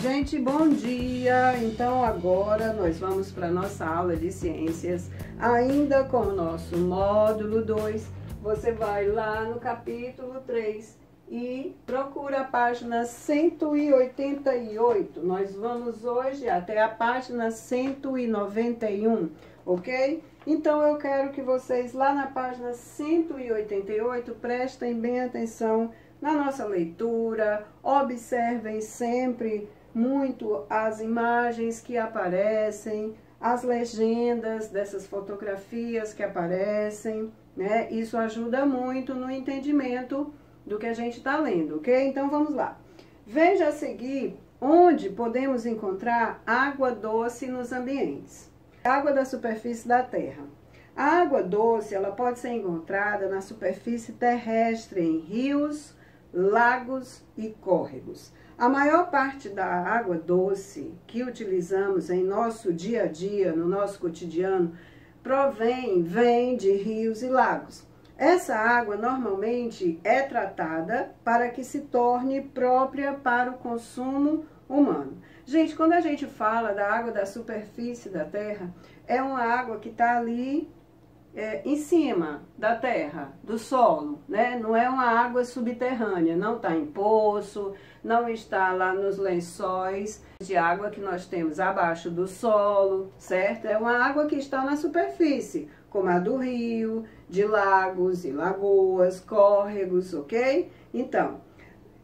Gente, bom dia! Então agora nós vamos para a nossa aula de ciências, ainda com o nosso módulo 2. Você vai lá no capítulo 3 e procura a página 188. Nós vamos hoje até a página 191, ok? Então eu quero que vocês lá na página 188 prestem bem atenção na nossa leitura, observem sempre muito as imagens que aparecem, as legendas dessas fotografias que aparecem, né? Isso ajuda muito no entendimento do que a gente está lendo, ok? Então vamos lá. Veja a seguir onde podemos encontrar água doce nos ambientes. Água da superfície da Terra. A água doce, ela pode ser encontrada na superfície terrestre, em rios, lagos e córregos. A maior parte da água doce que utilizamos em nosso dia a dia, no nosso cotidiano, vem de rios e lagos. Essa água normalmente é tratada para que se torne própria para o consumo humano. Gente, quando a gente fala da água da superfície da Terra, é uma água que está ali em cima da terra, do solo, né? Não é uma água subterrânea, não está em poço, não está lá nos lençóis de água que nós temos abaixo do solo, certo? É uma água que está na superfície, como a do rio, de lagos e lagoas, córregos, ok? Então,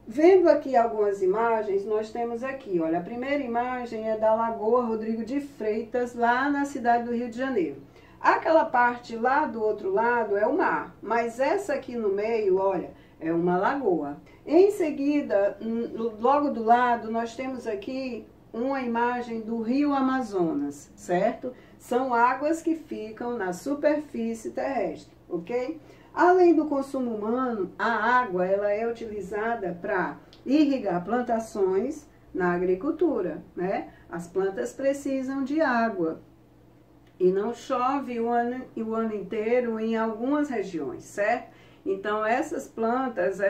vendo aqui algumas imagens, nós temos aqui, olha, a primeira imagem é da Lagoa Rodrigo de Freitas, lá na cidade do Rio de Janeiro. Aquela parte lá do outro lado é o mar, mas essa aqui no meio, olha, é uma lagoa. Em seguida, logo do lado, nós temos aqui uma imagem do Rio Amazonas, certo? São águas que ficam na superfície terrestre, ok? Além do consumo humano, a água ela é utilizada para irrigar plantações na agricultura, né? As plantas precisam de água. E não chove o ano inteiro em algumas regiões, certo? Então, essas plantas,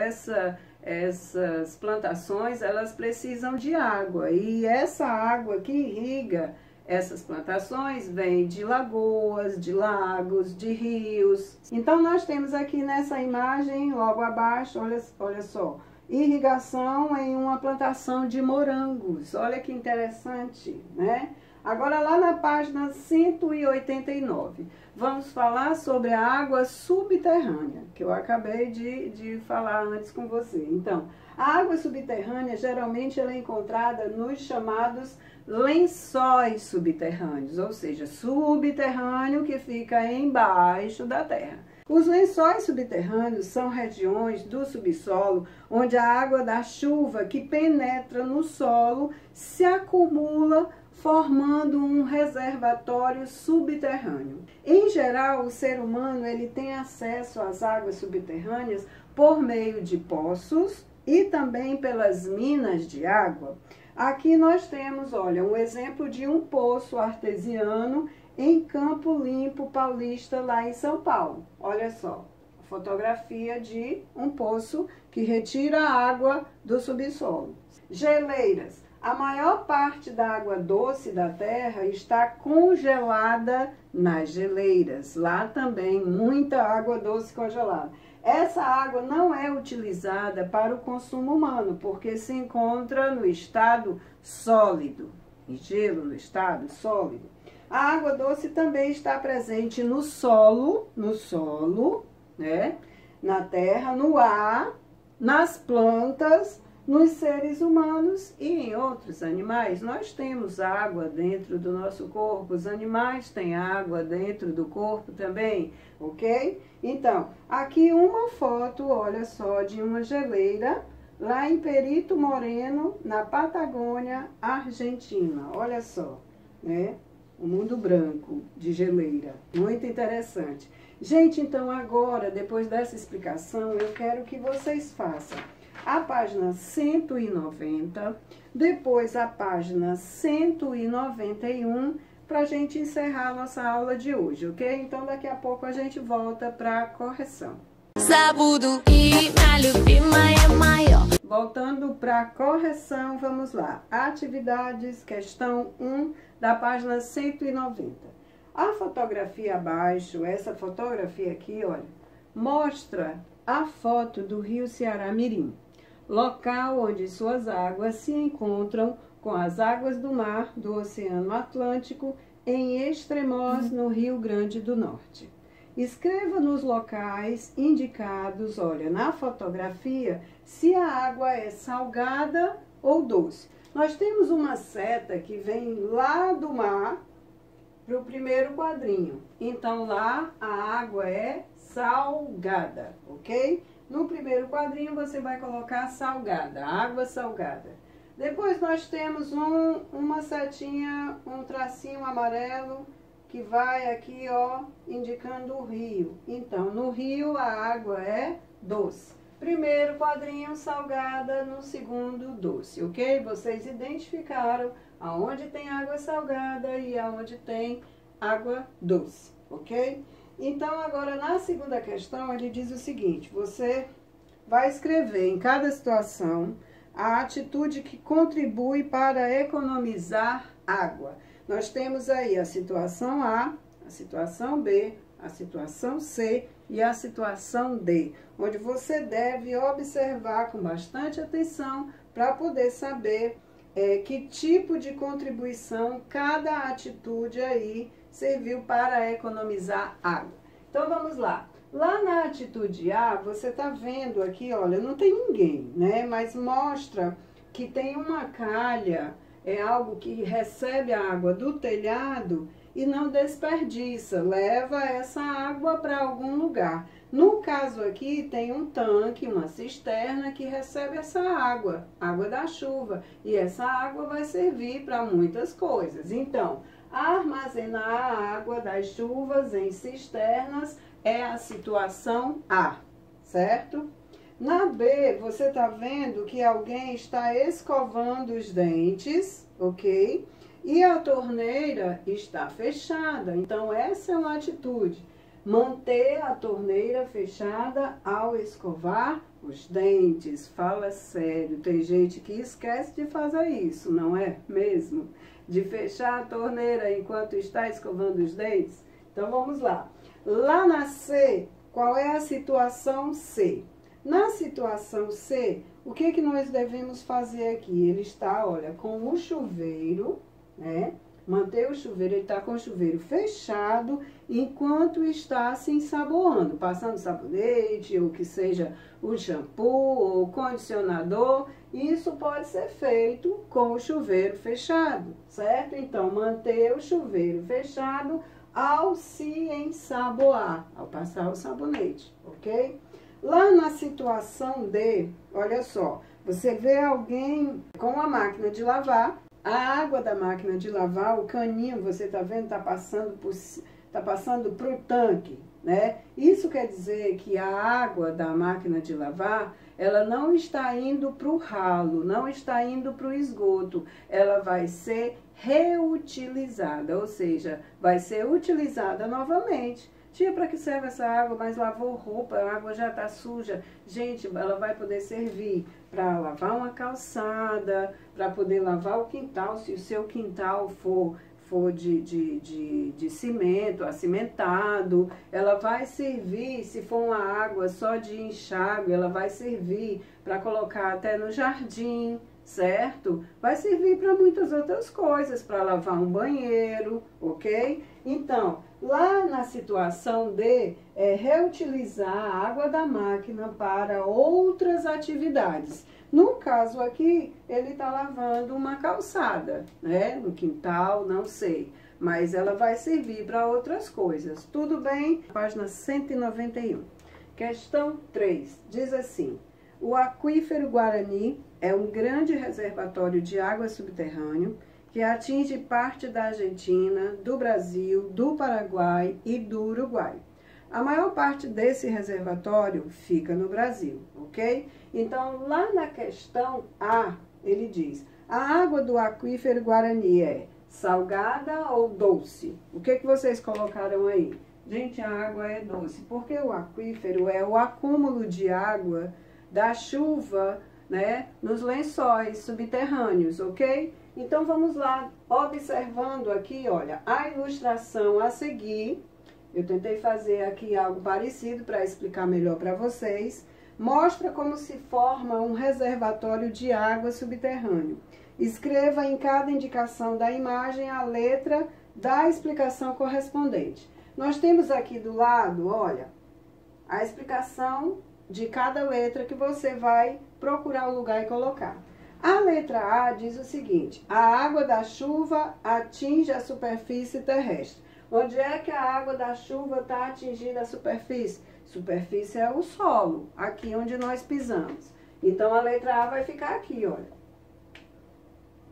essas plantações, elas precisam de água. E essa água que irriga essas plantações vem de lagoas, de lagos, de rios. Então, nós temos aqui nessa imagem, logo abaixo, olha só, irrigação em uma plantação de morangos. Olha que interessante, né? Agora, lá na página 189, vamos falar sobre a água subterrânea, que eu acabei de falar antes com você. Então, a água subterrânea, geralmente, ela é encontrada nos chamados lençóis subterrâneos, ou seja, subterrâneo que fica embaixo da terra. Os lençóis subterrâneos são regiões do subsolo onde a água da chuva que penetra no solo se acumula, formando um reservatório subterrâneo. Em geral, o ser humano ele tem acesso às águas subterrâneas por meio de poços e também pelas minas de água. Aqui nós temos, olha, um exemplo de um poço artesiano em Campo Limpo Paulista, lá em São Paulo. Olha só, fotografia de um poço que retira a água do subsolo. Geleiras. A maior parte da água doce da Terra está congelada nas geleiras. Lá também, muita água doce congelada. Essa água não é utilizada para o consumo humano, porque se encontra no estado sólido. Gelo no estado sólido. A água doce também está presente no solo, né? Na terra, no ar, nas plantas, nos seres humanos e em outros animais. Nós temos água dentro do nosso corpo, os animais têm água dentro do corpo também, ok? Então, aqui uma foto, olha só, de uma geleira lá em Perito Moreno, na Patagônia, Argentina. Olha só, né? O mundo branco de geleira, muito interessante. Gente, então agora, depois dessa explicação, eu quero que vocês façam a página 190, depois a página 191, para a gente encerrar a nossa aula de hoje, ok? Então, daqui a pouco a gente volta para a correção. voltando para a correção, vamos lá. Atividades, questão 1, da página 190. A fotografia abaixo, essa fotografia aqui, olha, mostra a foto do rio Ceará-Mirim, local onde suas águas se encontram com as águas do mar do Oceano Atlântico em Extremoz, no Rio Grande do Norte. Escreva nos locais indicados, olha, na fotografia, se a água é salgada ou doce. Nós temos uma seta que vem lá do mar para o primeiro quadrinho. Então, lá a água é salgada, ok? No primeiro quadrinho você vai colocar salgada, água salgada. Depois nós temos uma setinha, um tracinho amarelo que vai aqui, ó, indicando o rio. Então, no rio a água é doce. Primeiro quadrinho, salgada, no segundo, doce, ok? Vocês identificaram aonde tem água salgada e aonde tem água doce, ok? Então, agora na segunda questão, ele diz o seguinte: você vai escrever em cada situação a atitude que contribui para economizar água. Nós temos aí a situação A, a situação B, a situação C e a situação D, onde você deve observar com bastante atenção para poder saber que tipo de contribuição cada atitude aí serviu para economizar água. Então, vamos lá. Lá na atitude A, você está vendo aqui, olha, não tem ninguém, né? Mas mostra que tem uma calha, é algo que recebe a água do telhado e não desperdiça, leva essa água para algum lugar. No caso aqui, tem um tanque, uma cisterna que recebe essa água, água da chuva, e essa água vai servir para muitas coisas. Então, armazenar a água das chuvas em cisternas é a situação A, certo? Na B, você está vendo que alguém está escovando os dentes, ok? E a torneira está fechada. Então, essa é uma atitude. Manter a torneira fechada ao escovar os dentes. Fala sério, tem gente que esquece de fazer isso, não é mesmo? De fechar a torneira enquanto está escovando os dentes? Então, vamos lá. Lá na C, qual é a situação C? Na situação C, o que que nós devemos fazer aqui? Ele está, olha, com o chuveiro, né? Manter o chuveiro, ele está com o chuveiro fechado enquanto está se ensaboando, passando sabonete, ou que seja o shampoo, ou condicionador. Isso pode ser feito com o chuveiro fechado, certo? Então, manter o chuveiro fechado ao se ensaboar, ao passar o sabonete, ok? Lá na situação D, olha só, você vê alguém com a máquina de lavar, a água da máquina de lavar, o caninho, você tá vendo, tá passando pro tanque, né? Isso quer dizer que a água da máquina de lavar, ela não está indo pro ralo, não está indo pro esgoto, ela vai ser reutilizada, ou seja, vai ser utilizada novamente. Tia, para que serve essa água? Mas lavou roupa, a água já está suja. Gente, ela vai poder servir para lavar uma calçada, para poder lavar o quintal, se o seu quintal for de cimento, acimentado. Ela vai servir, se for uma água só de enxágue, ela vai servir para colocar até no jardim, certo? Vai servir para muitas outras coisas, para lavar um banheiro, ok? Então, lá na situação D, é reutilizar a água da máquina para outras atividades. No caso aqui, ele está lavando uma calçada, né? No quintal, não sei. Mas ela vai servir para outras coisas. Tudo bem? Página 191. Questão 3. Diz assim: o aquífero Guarani é um grande reservatório de água subterrâneo que atinge parte da Argentina, do Brasil, do Paraguai e do Uruguai. A maior parte desse reservatório fica no Brasil, ok? Então, lá na questão A, ele diz: a água do aquífero Guarani é salgada ou doce? O que vocês colocaram aí? Gente, a água é doce, porque o aquífero é o acúmulo de água da chuva né, nos lençóis subterrâneos, ok? Então vamos lá, observando aqui, olha, a ilustração a seguir. Eu tentei fazer aqui algo parecido para explicar melhor para vocês. Mostra como se forma um reservatório de água subterrâneo. Escreva em cada indicação da imagem a letra da explicação correspondente. Nós temos aqui do lado, olha, a explicação de cada letra que você vai procurar o lugar e colocar. A letra A diz o seguinte: a água da chuva atinge a superfície terrestre. Onde é que a água da chuva está atingindo a superfície? Superfície é o solo, aqui onde nós pisamos. Então, a letra A vai ficar aqui, olha.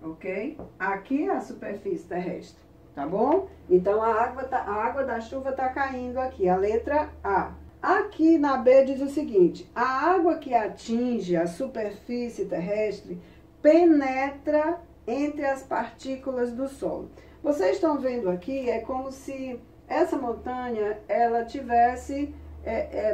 Ok? Aqui é a superfície terrestre, tá bom? Então, a água da chuva está caindo aqui, a letra A. Aqui na B diz o seguinte: a água que atinge a superfície terrestre penetra entre as partículas do solo. Vocês estão vendo aqui, é como se essa montanha, ela tivesse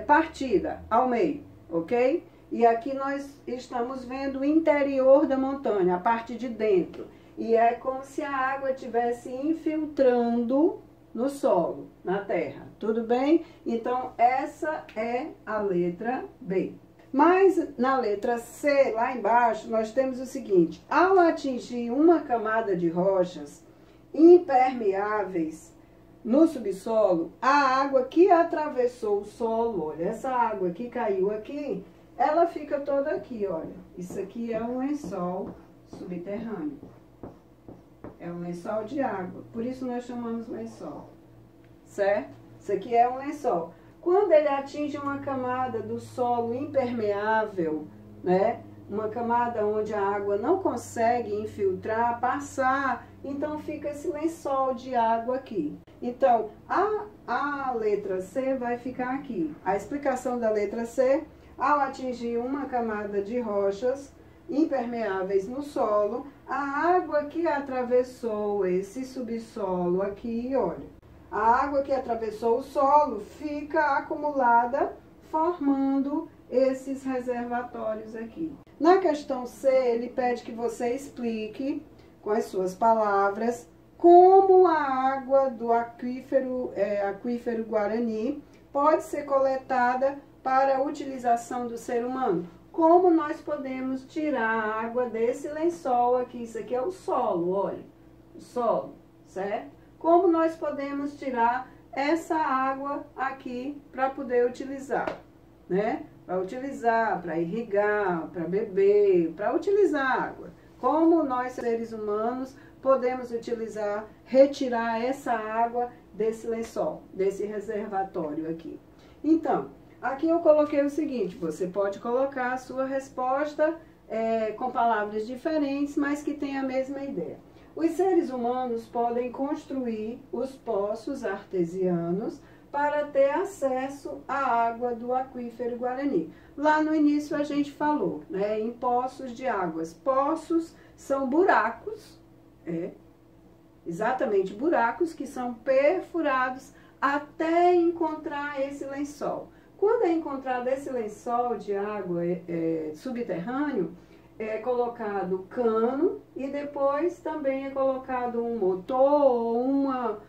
partida ao meio, ok? E aqui nós estamos vendo o interior da montanha, a parte de dentro. E é como se a água estivesse infiltrando no solo, na terra, tudo bem? Então, essa é a letra B. Mas na letra C, lá embaixo, nós temos o seguinte: ao atingir uma camada de rochas impermeáveis no subsolo, a água que atravessou o solo, olha, essa água que caiu aqui, ela fica toda aqui, olha. Isso aqui é um lençol subterrâneo. É um lençol de água, por isso nós chamamos lençol, certo? Isso aqui é um lençol. Quando ele atinge uma camada do solo impermeável, né? Uma camada onde a água não consegue infiltrar, passar, então fica esse lençol de água aqui. Então, a letra C vai ficar aqui. A explicação da letra C: ao atingir uma camada de rochas impermeáveis no solo, a água que atravessou esse subsolo aqui, olha, a água que atravessou o solo fica acumulada, formando esses reservatórios aqui. Na questão C, ele pede que você explique, com as suas palavras, como a água do aquífero Guarani pode ser coletada para a utilização do ser humano. Como nós podemos tirar a água desse lençol aqui? Isso aqui é o solo, olha, o solo, certo? Como nós podemos tirar essa água aqui para poder utilizar, né? Para utilizar, para irrigar, para beber, para utilizar água. Como nós, seres humanos, podemos utilizar, retirar essa água desse lençol, desse reservatório aqui. Então, aqui eu coloquei o seguinte: você pode colocar a sua resposta com palavras diferentes, mas que tem a mesma ideia. Os seres humanos podem construir os poços artesianos para ter acesso à água do aquífero Guarani. Lá no início a gente falou, né, em poços de águas. Poços são buracos, exatamente buracos que são perfurados até encontrar esse lençol. Quando é encontrado esse lençol de água subterrâneo, é colocado cano e depois também é colocado um motor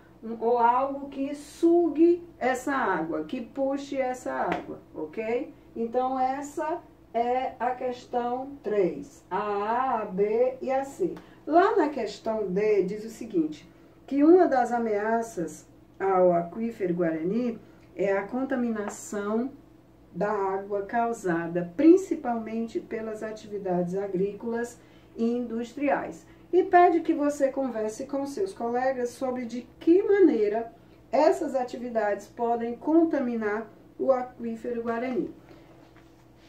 ou algo que sugue essa água, que puxe essa água, ok? Então, essa é a questão 3, a B e a C. Lá na questão D diz o seguinte, que uma das ameaças ao aquífero Guarani é a contaminação da água causada principalmente pelas atividades agrícolas e industriais. E pede que você converse com seus colegas sobre de que maneira essas atividades podem contaminar o aquífero Guarani.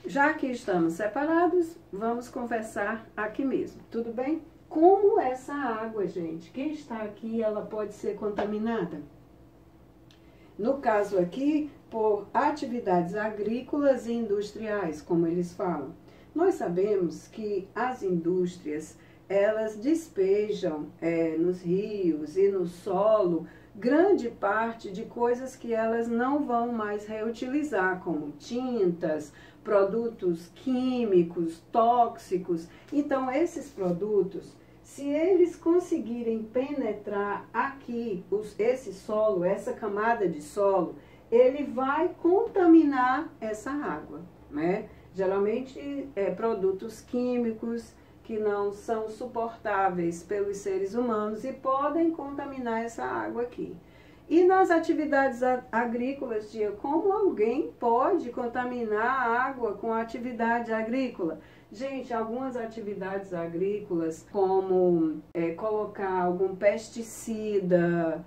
Já que estamos separados, vamos conversar aqui mesmo, tudo bem? Como essa água, gente, que está aqui, ela pode ser contaminada? No caso aqui, por atividades agrícolas e industriais, como eles falam. Nós sabemos que as indústrias, elas despejam nos rios e no solo grande parte de coisas que elas não vão mais reutilizar, como tintas, produtos químicos, tóxicos. Então, esses produtos, se eles conseguirem penetrar aqui, esse solo, essa camada de solo, ele vai contaminar essa água, né? Geralmente, produtos químicos que não são suportáveis pelos seres humanos e podem contaminar essa água aqui. E nas atividades agrícolas, tia, como alguém pode contaminar a água com a atividade agrícola? Gente, algumas atividades agrícolas, como colocar algum pesticida,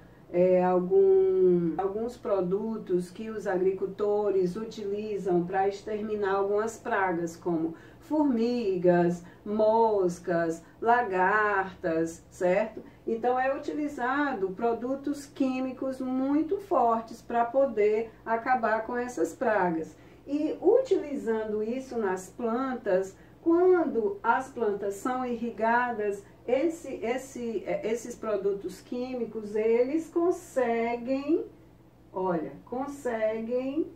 alguns produtos que os agricultores utilizam para exterminar algumas pragas, como formigas, moscas, lagartas, certo? Então, é utilizado produtos químicos muito fortes para poder acabar com essas pragas. E utilizando isso nas plantas, quando as plantas são irrigadas, esses produtos químicos, eles conseguem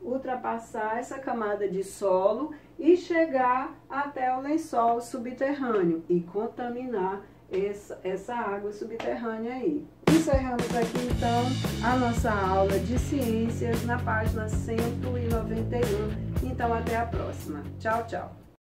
ultrapassar essa camada de solo e chegar até o lençol subterrâneo e contaminar essa água subterrânea aí. Encerramos aqui então a nossa aula de ciências na página 191. Então até a próxima. Tchau, tchau.